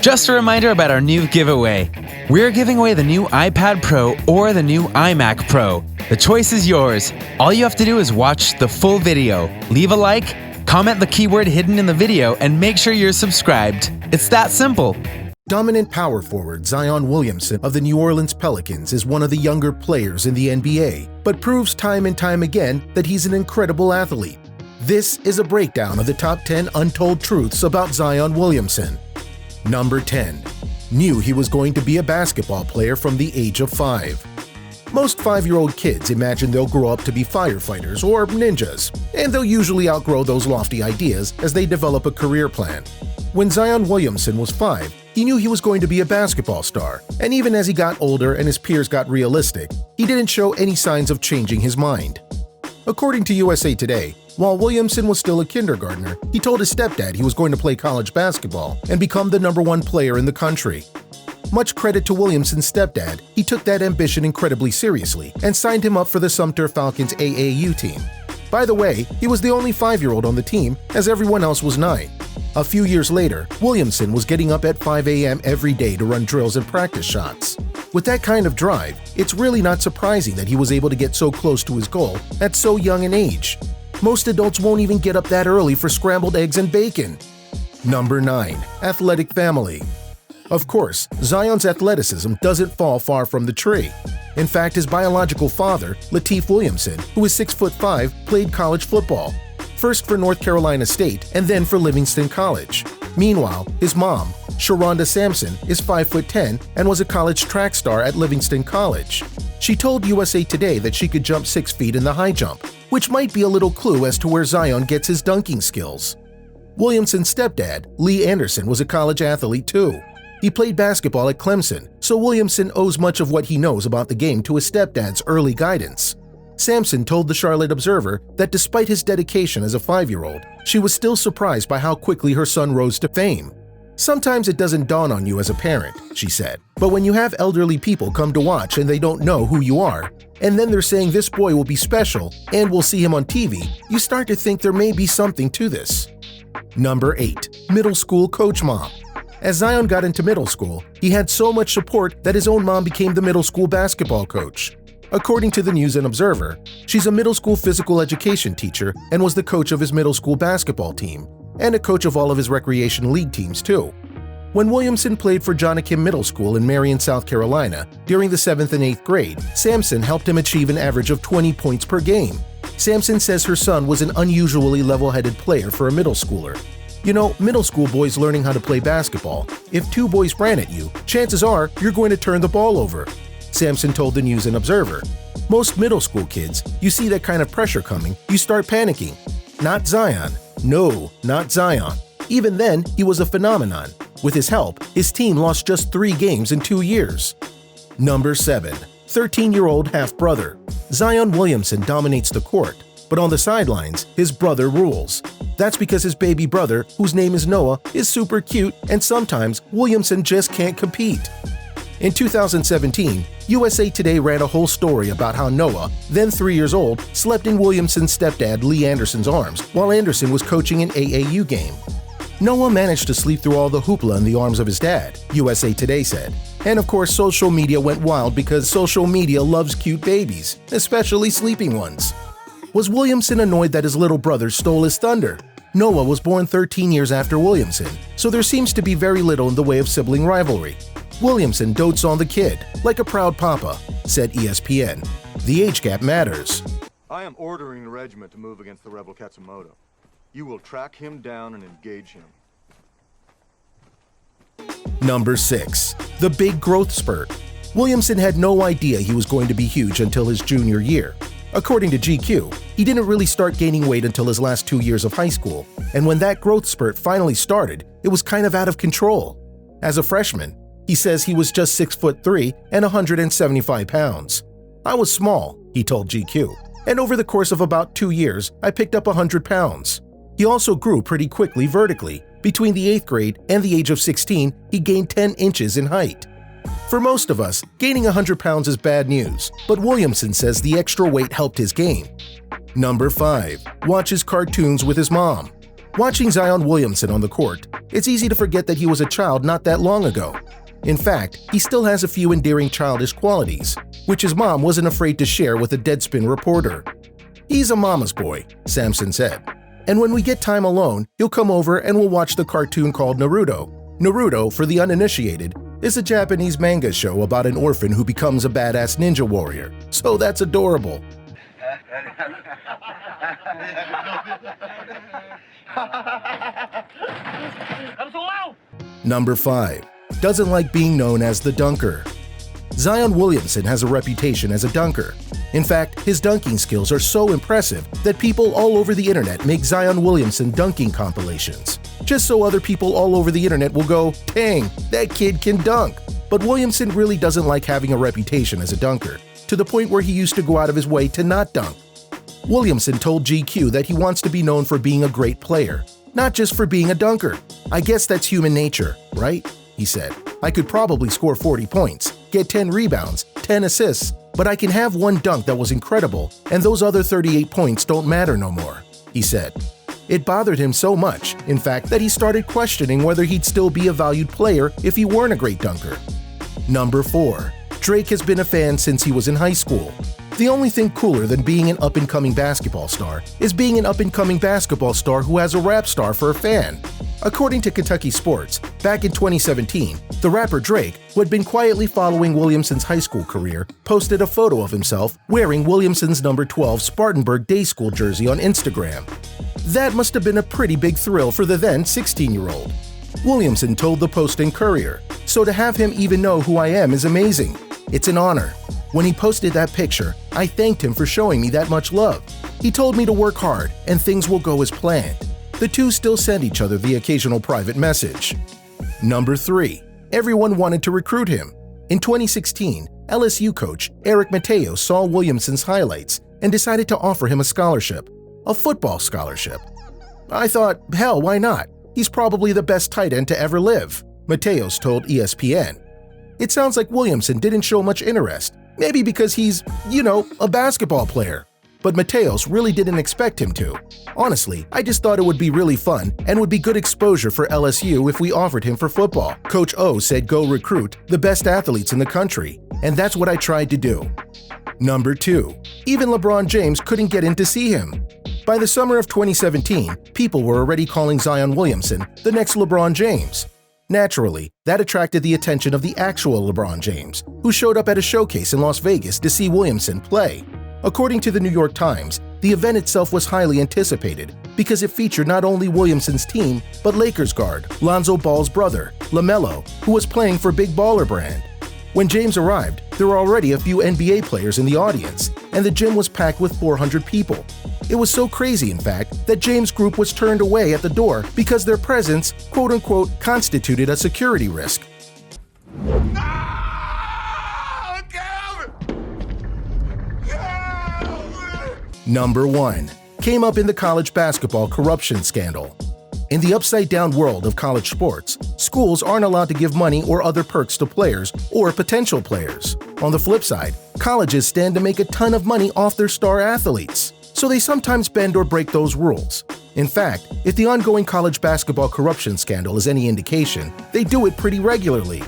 Just a reminder about our new giveaway. We're giving away the new iPad Pro or the new iMac Pro. The choice is yours. All you have to do is watch the full video, leave a like, comment the keyword hidden in the video, and make sure you're subscribed. It's that simple. Dominant power forward Zion Williamson of the New Orleans Pelicans is one of the younger players in the NBA, but proves time and time again that he's an incredible athlete. This is a breakdown of the top 10 untold truths about Zion Williamson. Number 10. Knew he was going to be a basketball player from the age of 5. Most 5-year-old kids imagine they'll grow up to be firefighters or ninjas, and they'll usually outgrow those lofty ideas as they develop a career plan. When Zion Williamson was 5, he knew he was going to be a basketball star, and even as he got older and his peers got realistic, he didn't show any signs of changing his mind. According to USA Today, while Williamson was still a kindergartner, he told his stepdad he was going to play college basketball and become the #1 player in the country. Much credit to Williamson's stepdad, he took that ambition incredibly seriously and signed him up for the Sumter Falcons AAU team. By the way, he was the only 5-year-old on the team, as everyone else was 9. A few years later, Williamson was getting up at 5 a.m. every day to run drills and practice shots. With that kind of drive, it's really not surprising that he was able to get so close to his goal at so young an age. Most adults won't even get up that early for scrambled eggs and bacon. Number 9. Athletic family. Of course, Zion's athleticism doesn't fall far from the tree. In fact, his biological father, Lateef Williamson, who is 6'5", played college football, first for North Carolina State and then for Livingston College. Meanwhile, his mom, Sharonda Sampson, is 5'10" and was a college track star at Livingston College. She told USA Today that she could jump 6 feet in the high jump, which might be a little clue as to where Zion gets his dunking skills. Williamson's stepdad, Lee Anderson, was a college athlete too. He played basketball at Clemson, so Williamson owes much of what he knows about the game to his stepdad's early guidance. Sampson told the Charlotte Observer that despite his dedication as a 5-year-old, she was still surprised by how quickly her son rose to fame. "Sometimes it doesn't dawn on you as a parent," she said, "but when you have elderly people come to watch and they don't know who you are, and then they're saying this boy will be special and we'll see him on TV, you start to think there may be something to this." Number 8. Middle school coach mom. As Zion got into middle school, he had so much support that his own mom became the middle school basketball coach. According to the News and Observer, she's a middle school physical education teacher and was the coach of his middle school basketball team, and a coach of all of his recreation league teams too. When Williamson played for Jonakim Middle School in Marion, South Carolina, during the 7th and 8th grade, Sampson helped him achieve an average of 20 points per game. Sampson says her son was an unusually level-headed player for a middle schooler. You know, middle school boys learning how to play basketball, if 2 boys ran at you, chances are you're going to turn the ball over, Sampson told the News and Observer. Most middle school kids, you see that kind of pressure coming, you start panicking. Not Zion. No, not Zion. Even then, he was a phenomenon. With his help, his team lost just 3 games in 2 years. Number 7. 13-year-old half-brother. Zion Williamson dominates the court, but on the sidelines, his brother rules. That's because his baby brother, whose name is Noah, is super cute, and sometimes Williamson just can't compete. In 2017, USA Today ran a whole story about how Noah, then 3 years old, slept in Williamson's stepdad Lee Anderson's arms while Anderson was coaching an AAU game. Noah managed to sleep through all the hoopla in the arms of his dad, USA Today said. And of course, social media went wild because social media loves cute babies, especially sleeping ones. Was Williamson annoyed that his little brother stole his thunder? Noah was born 13 years after Williamson, so there seems to be very little in the way of sibling rivalry. Williamson dotes on the kid, like a proud papa, said ESPN. The age gap matters. "I am ordering the regiment to move against the rebel Katsumoto. You will track him down and engage him." Number 6. The big growth spurt. Williamson had no idea he was going to be huge until his junior year. According to GQ, he didn't really start gaining weight until his last 2 years of high school, and when that growth spurt finally started, it was kind of out of control. As a freshman, he says he was just 6'3" and 175 pounds. "I was small," he told GQ, "and over the course of about 2 years, I picked up 100 pounds. He also grew pretty quickly vertically. Between the 8th grade and the age of 16, he gained 10 inches in height. For most of us, gaining 100 pounds is bad news, but Williamson says the extra weight helped his game. Number 5. Watches cartoons with his mom. Watching Zion Williamson on the court, it's easy to forget that he was a child not that long ago. In fact, he still has a few endearing childish qualities, which his mom wasn't afraid to share with a Deadspin reporter. "He's a mama's boy," Sampson said. "And when we get time alone, he'll come over and we'll watch the cartoon called Naruto." Naruto, for the uninitiated, is a Japanese manga show about an orphan who becomes a badass ninja warrior. So that's adorable. Number 5. Doesn't like being known as the dunker. Zion Williamson has a reputation as a dunker. In fact, his dunking skills are so impressive that people all over the internet make Zion Williamson dunking compilations, just so other people all over the internet will go, "Dang, that kid can dunk." But Williamson really doesn't like having a reputation as a dunker, to the point where he used to go out of his way to not dunk. Williamson told GQ that he wants to be known for being a great player, not just for being a dunker. "I guess that's human nature, right?" he said. "I could probably score 40 points, get 10 rebounds, 10 assists, but I can have one dunk that was incredible, and those other 38 points don't matter no more," he said. It bothered him so much, in fact, that he started questioning whether he'd still be a valued player if he weren't a great dunker. Number 4. Drake has been a fan since he was in high school. The only thing cooler than being an up-and-coming basketball star is being an up-and-coming basketball star who has a rap star for a fan. According to Kentucky Sports, back in 2017, the rapper Drake, who had been quietly following Williamson's high school career, posted a photo of himself wearing Williamson's number 12 Spartanburg Day School jersey on Instagram. That must have been a pretty big thrill for the then 16-year-old. Williamson told the Post and Courier, "So to have him even know who I am is amazing. It's an honor. When he posted that picture, I thanked him for showing me that much love. He told me to work hard and things will go as planned." The two still send each other the occasional private message. Number 3. Everyone wanted to recruit him. In 2016, LSU coach Eric Mateo saw Williamson's highlights and decided to offer him a scholarship, a football scholarship. "I thought, hell, why not? He's probably the best tight end to ever live," Mateos told ESPN. It sounds like Williamson didn't show much interest, maybe because he's, a basketball player. But Mateos really didn't expect him to. "Honestly, I just thought it would be really fun and would be good exposure for LSU if we offered him for football. Coach O said go recruit the best athletes in the country, and that's what I tried to do." Number 2. Even LeBron James couldn't get in to see him. By the summer of 2017, people were already calling Zion Williamson the next LeBron James. Naturally, that attracted the attention of the actual LeBron James, who showed up at a showcase in Las Vegas to see Williamson play. According to the New York Times, the event itself was highly anticipated because it featured not only Williamson's team, but Lakers guard Lonzo Ball's brother, LaMelo, who was playing for Big Baller Brand. When James arrived, there were already a few NBA players in the audience, and the gym was packed with 400 people. It was so crazy, in fact, that James' group was turned away at the door because their presence, quote-unquote, constituted a security risk. Number 1. Came up in the college basketball corruption scandal. In the upside-down world of college sports, schools aren't allowed to give money or other perks to players or potential players. On the flip side, colleges stand to make a ton of money off their star athletes, so they sometimes bend or break those rules. In fact, if the ongoing college basketball corruption scandal is any indication, they do it pretty regularly.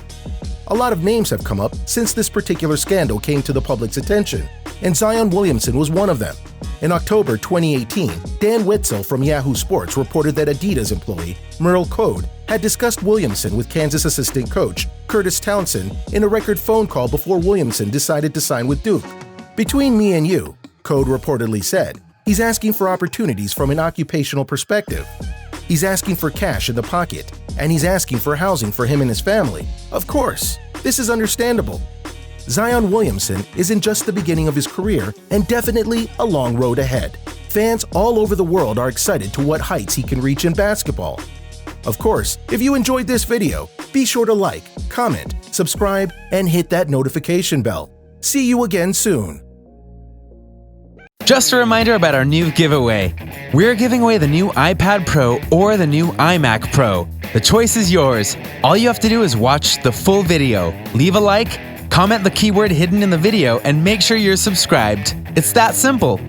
A lot of names have come up since this particular scandal came to the public's attention, and Zion Williamson was one of them. In October 2018, Dan Witzel from Yahoo Sports reported that Adidas employee Merle Code had discussed Williamson with Kansas assistant coach Curtis Townsend in a record phone call before Williamson decided to sign with Duke. "Between me and you," Code reportedly said, "he's asking for opportunities from an occupational perspective. He's asking for cash in the pocket, and he's asking for housing for him and his family. Of course, this is understandable." Zion Williamson is in just the beginning of his career and definitely a long road ahead. Fans all over the world are excited to what heights he can reach in basketball. Of course, if you enjoyed this video, be sure to like, comment, subscribe, and hit that notification bell. See you again soon. Just a reminder about our new giveaway. We're giving away the new iPad Pro or the new iMac Pro. The choice is yours. All you have to do is watch the full video, leave a like, comment the keyword hidden in the video, and make sure you're subscribed. It's that simple.